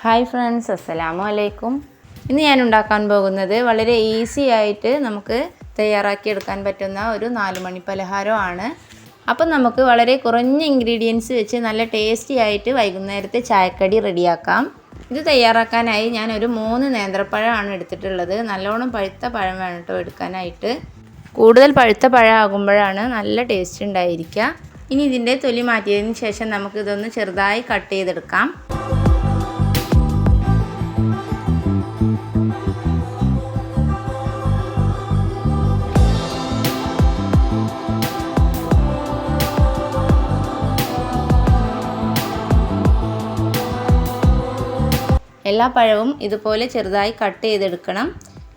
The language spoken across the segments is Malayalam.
ഹായ് ഫ്രണ്ട്സ്, അസ്സലാമു അലൈക്കും. ഇന്ന് ഞാൻ ഉണ്ടാക്കാൻ പോകുന്നത് വളരെ ഈസി ആയിട്ട് നമുക്ക് തയ്യാറാക്കിയെടുക്കാൻ പറ്റുന്ന ഒരു 4 മണി പലഹാരമാണ്. അപ്പം നമുക്ക് വളരെ കുറഞ്ഞ ഇൻഗ്രീഡിയൻസ് വെച്ച് നല്ല ടേസ്റ്റി ആയിട്ട് വൈകുന്നേരത്തെ ചായക്കടി റെഡിയാക്കാം. ഇത് തയ്യാറാക്കാനായി ഞാൻ ഒരു 3 നേന്ത്രപ്പഴമാണ് എടുത്തിട്ടുള്ളത്. നല്ലോണം പഴുത്ത പഴം വേണം കേട്ടോ എടുക്കാനായിട്ട്. കൂടുതൽ പഴുത്ത പഴമാകുമ്പോഴാണ് നല്ല ടേസ്റ്റ് ഉണ്ടായിരിക്കുക. ഇനി ഇതിൻ്റെ തൊലി മാറ്റിയതിന് ശേഷം നമുക്കിതൊന്ന് ചെറുതായി കട്ട് ചെയ്തെടുക്കാം. എല്ലാ പഴവും ഇതുപോലെ ചെറുതായി കട്ട് ചെയ്തെടുക്കണം.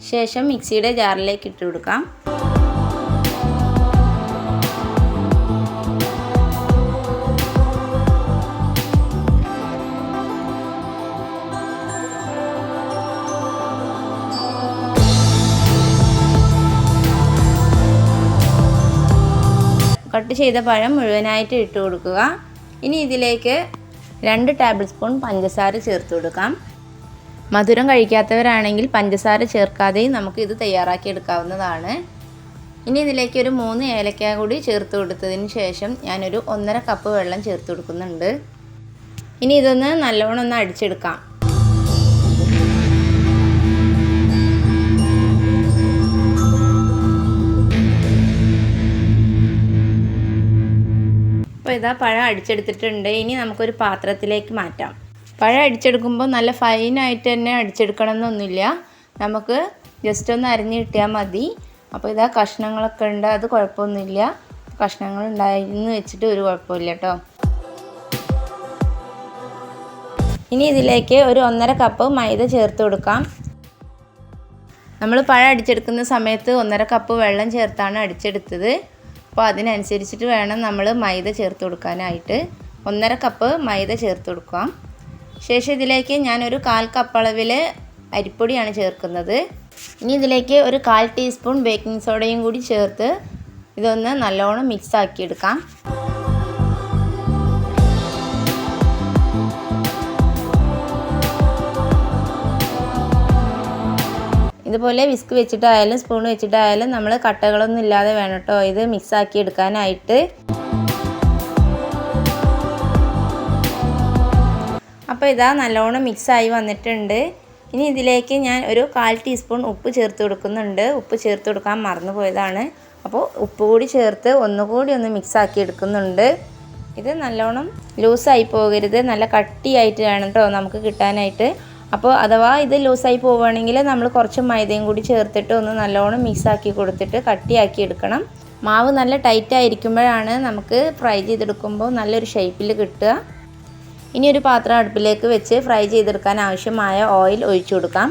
ശേഷം മിക്സിയുടെ ജാറിലേക്ക് ഇട്ട് കൊടുക്കാം. കട്ട് ചെയ്ത പഴം മുഴുവനായിട്ട് ഇട്ട് കൊടുക്കുക. ഇനി ഇതിലേക്ക് 2 ടേബിൾ സ്പൂൺ പഞ്ചസാര ചേർത്ത് കൊടുക്കാം. മധുരം കഴിക്കാത്തവരാണെങ്കിൽ പഞ്ചസാര ചേർക്കാതെയും നമുക്ക് ഇത് തയ്യാറാക്കി എടുക്കാവുന്നതാണ്. ഇനി ഇതിലേക്ക് ഒരു 3 ഏലക്ക കൂടി ചേർത്ത് കൊടുത്തതിന് ശേഷം ഞാനൊരു 1.5 കപ്പ് വെള്ളം ചേർത്ത് കൊടുക്കുന്നുണ്ട്. ഇനി ഇതൊന്ന് നല്ലോണം ഒന്ന് അടിച്ചെടുക്കാം. അപ്പോൾ ഇതാ പഴം അടിച്ചെടുത്തിട്ടുണ്ട്. ഇനി നമുക്കൊരു പാത്രത്തിലേക്ക് മാറ്റാം. പഴം അടിച്ചെടുക്കുമ്പോൾ നല്ല ഫൈനായിട്ട് തന്നെ അടിച്ചെടുക്കണം എന്നൊന്നുമില്ല. നമുക്ക് ജസ്റ്റ് ഒന്ന് അരിഞ്ഞ് കിട്ടിയാൽ മതി. അപ്പോൾ ഇതാ കഷ്ണങ്ങളൊക്കെ ഉണ്ട്, അത് കുഴപ്പമൊന്നുമില്ല. കഷ്ണങ്ങൾ ഉണ്ടായിരുന്നു വെച്ചിട്ട് ഒരു കുഴപ്പമില്ല കേട്ടോ. ഇനി ഇതിലേക്ക് ഒരു 1.5 കപ്പ് മൈദ ചേർത്ത് കൊടുക്കാം. നമ്മൾ പഴം അടിച്ചെടുക്കുന്ന സമയത്ത് 1.5 കപ്പ് വെള്ളം ചേർത്താണ് അടിച്ചെടുത്തത്. അപ്പോൾ അതിനനുസരിച്ചിട്ട് വേണം നമ്മൾ മൈദ ചേർത്ത് കൊടുക്കാനായിട്ട്. 1.5 കപ്പ് മൈദ ചേർത്ത് കൊടുക്കാം. ശേഷം ഇതിലേക്ക് ഞാനൊരു 1/4 കപ്പ് അളവിൽ അരിപ്പൊടിയാണ് ചേർക്കുന്നത്. ഇനി ഇതിലേക്ക് ഒരു 1/4 ടീസ്പൂൺ ബേക്കിംഗ് സോഡയും കൂടി ചേർത്ത് ഇതൊന്ന് നല്ലോണം മിക്സ് ആക്കിയെടുക്കാം. ഇതുപോലെ വിസ്ക് വെച്ചിട്ടായാലും സ്പൂൺ വെച്ചിട്ടായാലും നമ്മൾ കട്ടകളൊന്നും ഇല്ലാതെ വേണം കേട്ടോ ഇത് മിക്സ് ആക്കി എടുക്കാനായിട്ട്. അപ്പോൾ ഇതാ നല്ലോണം മിക്സായി വന്നിട്ടുണ്ട്. ഇനി ഇതിലേക്ക് ഞാൻ ഒരു 1/4 ടീസ്പൂൺ ഉപ്പ് ചേർത്ത് കൊടുക്കുന്നുണ്ട്. ഉപ്പ് ചേർത്ത് കൊടുക്കാൻ മറന്നു പോയതാണ്. അപ്പോൾ ഉപ്പ് കൂടി ചേർത്ത് ഒന്നുകൂടി ഒന്ന് മിക്സാക്കി എടുക്കുന്നുണ്ട്. ഇത് നല്ലോണം ലൂസായി പോകരുത്, നല്ല കട്ടിയായിട്ട് വേണം കേട്ടോ നമുക്ക് കിട്ടാനായിട്ട്. അപ്പോൾ അഥവാ ഇത് ലൂസായി പോവുകയാണെങ്കിൽ നമ്മൾ കുറച്ച് മൈദയും കൂടി ചേർത്തിട്ട് ഒന്ന് നല്ലോണം മിക്സാക്കി കൊടുത്തിട്ട് കട്ടിയാക്കി എടുക്കണം. മാവ് നല്ല ടൈറ്റ് ആയിരിക്കുമ്പോഴാണ് നമുക്ക് ഫ്രൈ ചെയ്തെടുക്കുമ്പോൾ നല്ലൊരു ഷേപ്പിൽ കിട്ടുക. ഇനി ഒരു പാത്രം അടുപ്പിലേക്ക് വെച്ച് ഫ്രൈ ചെയ്തെടുക്കാൻ ആവശ്യമായ ഓയിൽ ഒഴിച്ചു കൊടുക്കാം.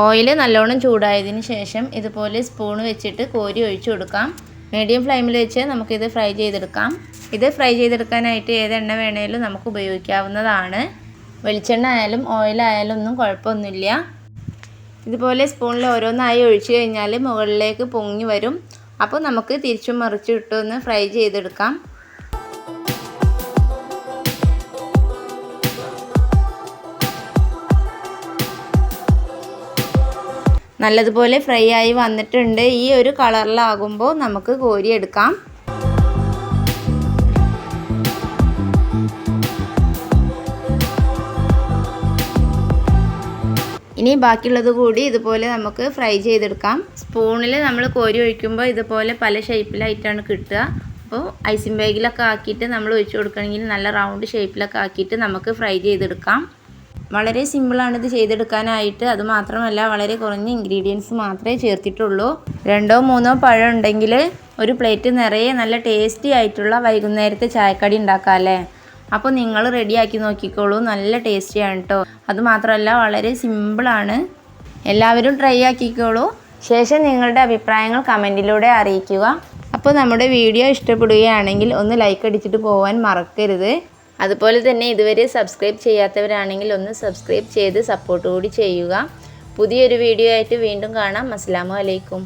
ഓയിൽ നല്ലോണം ചൂടായതിന് ശേഷം ഇതുപോലെ സ്പൂൺ വെച്ചിട്ട് കോരി ഒഴിച്ചു കൊടുക്കാം. മീഡിയം ഫ്ലെയിമിൽ വെച്ച് നമുക്കിത് ഫ്രൈ ചെയ്തെടുക്കാം. ഇത് ഫ്രൈ ചെയ്തെടുക്കാനായിട്ട് ഏത് എണ്ണ വേണേലും നമുക്ക് ഉപയോഗിക്കാവുന്നതാണ്. വെളിച്ചെണ്ണ ആയാലും ഓയിലായാലും ഒന്നും കുഴപ്പമൊന്നുമില്ല. ഇതുപോലെ സ്പൂണിൽ ഓരോന്നായി ഒഴിച്ചു കഴിഞ്ഞാൽ മുകളിലേക്ക് പൊങ്ങി വരും. അപ്പോൾ നമുക്ക് തിരിച്ചും മറിച്ചും ഇട്ടൊന്ന് ഫ്രൈ ചെയ്തെടുക്കാം. നല്ലതുപോലെ ഫ്രൈ ആയി വന്നിട്ടുണ്ട്. ഈ ഒരു കളറിലാകുമ്പോൾ നമുക്ക് കോരിയെടുക്കാം. ഇനി ബാക്കിയുള്ളത് കൂടി ഇതുപോലെ നമുക്ക് ഫ്രൈ ചെയ്തെടുക്കാം. സ്പൂണിൽ നമ്മൾ കോരി ഒഴിക്കുമ്പോൾ ഇതുപോലെ പല ഷേപ്പിലായിട്ടാണ് കിട്ടുക. അപ്പോൾ ഐസിങ് ബാഗിലൊക്കെ ആക്കിയിട്ട് നമ്മൾ ഒഴിച്ചു കൊടുക്കണമെങ്കിൽ നല്ല റൗണ്ട് ഷേപ്പിലൊക്കെ ആക്കിയിട്ട് നമുക്ക് ഫ്രൈ ചെയ്തെടുക്കാം. വളരെ സിമ്പിളാണ് ഇത് ചെയ്തെടുക്കാനായിട്ട്. അതുമാത്രമല്ല വളരെ കുറഞ്ഞ ഇൻഗ്രീഡിയൻസ് മാത്രമേ ചേർത്തിട്ടുള്ളൂ. 2-3 പഴം ഉണ്ടെങ്കിൽ ഒരു പ്ലേറ്റ് നിറയെ നല്ല ടേസ്റ്റി ആയിട്ടുള്ള വൈകുന്നേരത്തെ ചായക്കടി ഉണ്ടാക്കാം അല്ലേ. അപ്പോൾ നിങ്ങൾ റെഡിയാക്കി നോക്കിക്കോളൂ, നല്ല ടേസ്റ്റിയാണ് കേട്ടോ. അതുമാത്രമല്ല വളരെ സിമ്പിളാണ്. എല്ലാവരും ട്രൈ ആക്കിക്കോളൂ. ശേഷം നിങ്ങളുടെ അഭിപ്രായങ്ങൾ കമൻറ്റിലൂടെ അറിയിക്കുക. അപ്പോൾ നമ്മുടെ വീഡിയോ ഇഷ്ടപ്പെടുകയാണെങ്കിൽ ഒന്ന് ലൈക്ക് അടിച്ചിട്ട് പോകാൻ മറക്കരുത്. അതുപോലെ തന്നെ ഇതുവരെ സബ്സ്ക്രൈബ് ചെയ്യാത്തവരാണെങ്കിൽ ഒന്ന് സബ്സ്ക്രൈബ് ചെയ്ത് സപ്പോർട്ട് കൂടി ചെയ്യുക. പുതിയൊരു വീഡിയോ ആയിട്ട് വീണ്ടും കാണാം. അസ്സലാമു അലൈക്കും.